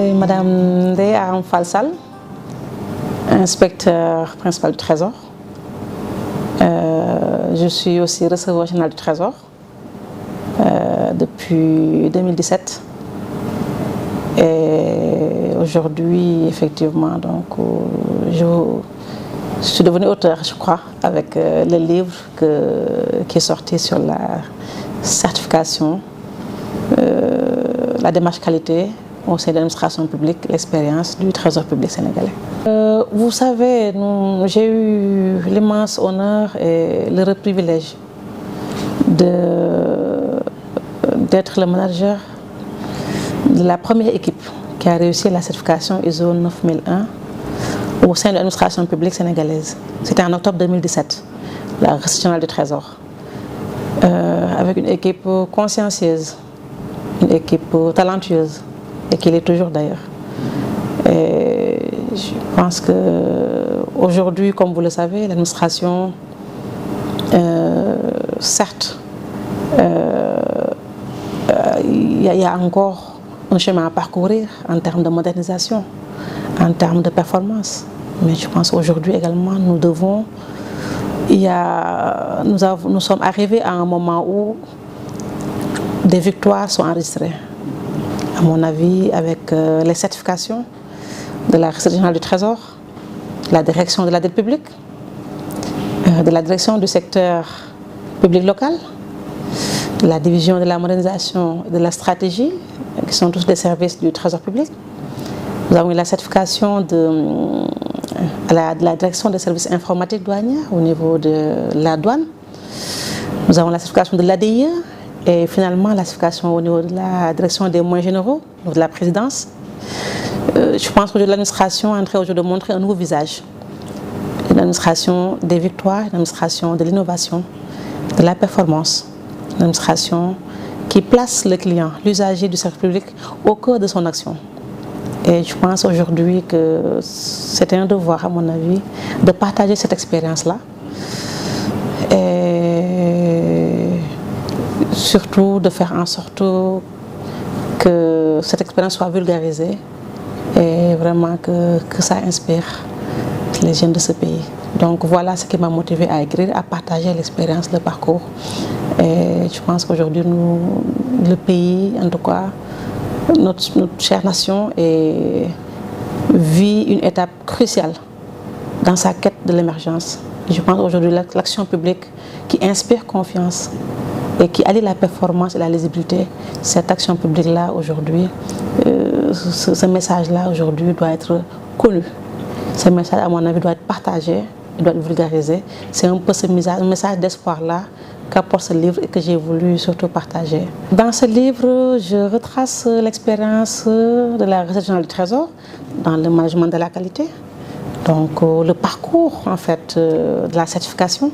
Madame Ndeye Aram Fall Sall, inspecteur principal du Trésor. Je suis aussi receveur général du Trésor depuis 2017. Et aujourd'hui, effectivement, donc, je suis devenue auteur, je crois, avec le livre qui est sorti sur la certification, la démarche qualité au sein de l'administration publique, l'expérience du Trésor public sénégalais. Vous savez, j'ai eu l'immense honneur et le privilège d'être le manager de la première équipe qui a réussi la certification ISO 9001 au sein de l'administration publique sénégalaise. C'était en octobre 2017, la réception du Trésor, avec une équipe consciencieuse, une équipe talentueuse, et qui l'est toujours d'ailleurs. Et je pense qu'aujourd'hui, comme vous le savez, l'administration, certes, il y a encore un chemin à parcourir en termes de modernisation, en termes de performance. Mais je pense qu'aujourd'hui également, nous sommes arrivés à un moment où des victoires sont enregistrées. À mon avis, avec les certifications de la Réception générale du Trésor, la direction de la dette publique, de la direction du secteur public local, de la division de la modernisation et de la stratégie, qui sont tous des services du Trésor public. Nous avons eu la certification de la direction des services informatiques douaniers au niveau de la douane. Nous avons la certification de l'ADIE et finalement la certification au niveau de la direction des moyens généraux, au niveau de la présidence. Je pense que l'administration est en train aujourd'hui de montrer un nouveau visage. Une administration des victoires, une administration de l'innovation, de la performance, une administration qui place le client, l'usager du service public au cœur de son action. Et je pense aujourd'hui que c'est un devoir, à mon avis, de partager cette expérience-là. Et surtout de faire en sorte que cette expérience soit vulgarisée et vraiment que ça inspire les jeunes de ce pays. Donc voilà ce qui m'a motivé à écrire, à partager l'expérience, le parcours. Et je pense qu'aujourd'hui, le pays, en tout cas, notre chère nation, vit une étape cruciale dans sa quête de l'émergence. Je pense aujourd'hui l'action publique qui inspire confiance et qui allie la performance et la lisibilité, cette action publique-là aujourd'hui, ce message-là aujourd'hui doit être connu. Ce message, à mon avis, doit être partagé, il doit être vulgarisé. C'est un peu ce message d'espoir-là qu'apporte ce livre et que j'ai voulu surtout partager. Dans ce livre, je retrace l'expérience de la Réception générale du Trésor dans le management de la qualité. Donc le parcours en fait de la certification.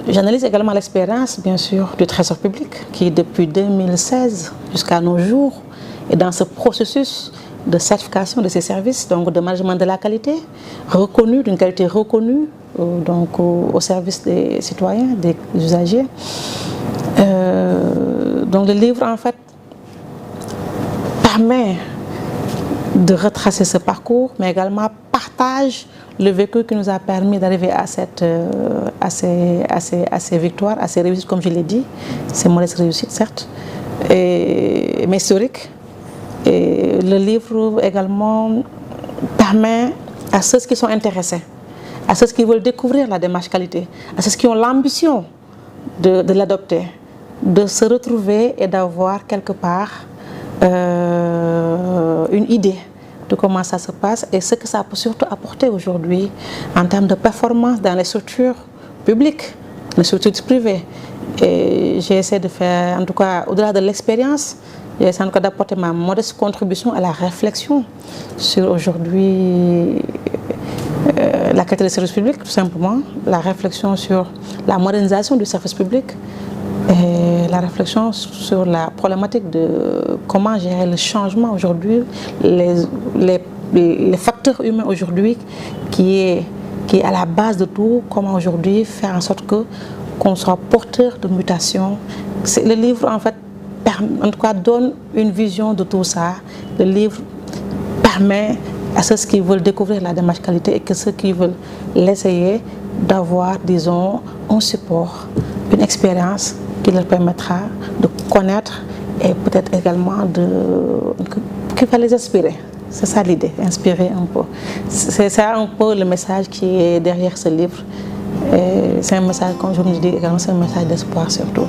J'analyse également l'expérience bien sûr du Trésor public qui depuis 2016 jusqu'à nos jours est dans ce processus de certification de ces services, donc de management de la qualité, reconnu, d'une qualité reconnue donc au service des citoyens, des usagers. Donc le livre en fait permet de retracer ce parcours, mais également partage le vécu qui nous a permis d'arriver à ces victoires, à ces réussites, comme je l'ai dit, ces modestes réussites certes, mais historiques. Et le livre également permet à ceux qui sont intéressés, à ceux qui veulent découvrir la démarche qualité, à ceux qui ont l'ambition de l'adopter, de se retrouver et d'avoir quelque part une idée de comment ça se passe et ce que ça peut surtout apporter aujourd'hui en termes de performance dans les structures publiques, les structures privées. Et j'ai essayé de faire, en tout cas, au-delà de l'expérience, j'ai essayé en tout cas d'apporter ma modeste contribution à la réflexion sur aujourd'hui la qualité des services publics, tout simplement, la réflexion sur la modernisation du service public et la réflexion sur la problématique de comment gérer le changement aujourd'hui, les facteurs humains aujourd'hui qui est à la base de tout, comment aujourd'hui faire en sorte qu'on soit porteur de mutation. Le livre en fait en tout cas donne une vision de tout ça. Le livre permet à ceux qui veulent découvrir la démarche qualité et que ceux qui veulent l'essayer d'avoir, disons, un support, une expérience qui leur permettra de connaître et peut-être également qui va les inspirer. C'est ça l'idée, inspirer un peu. C'est ça un peu le message qui est derrière ce livre. C'est un message, comme je vous dis également, c'est un message d'espoir surtout.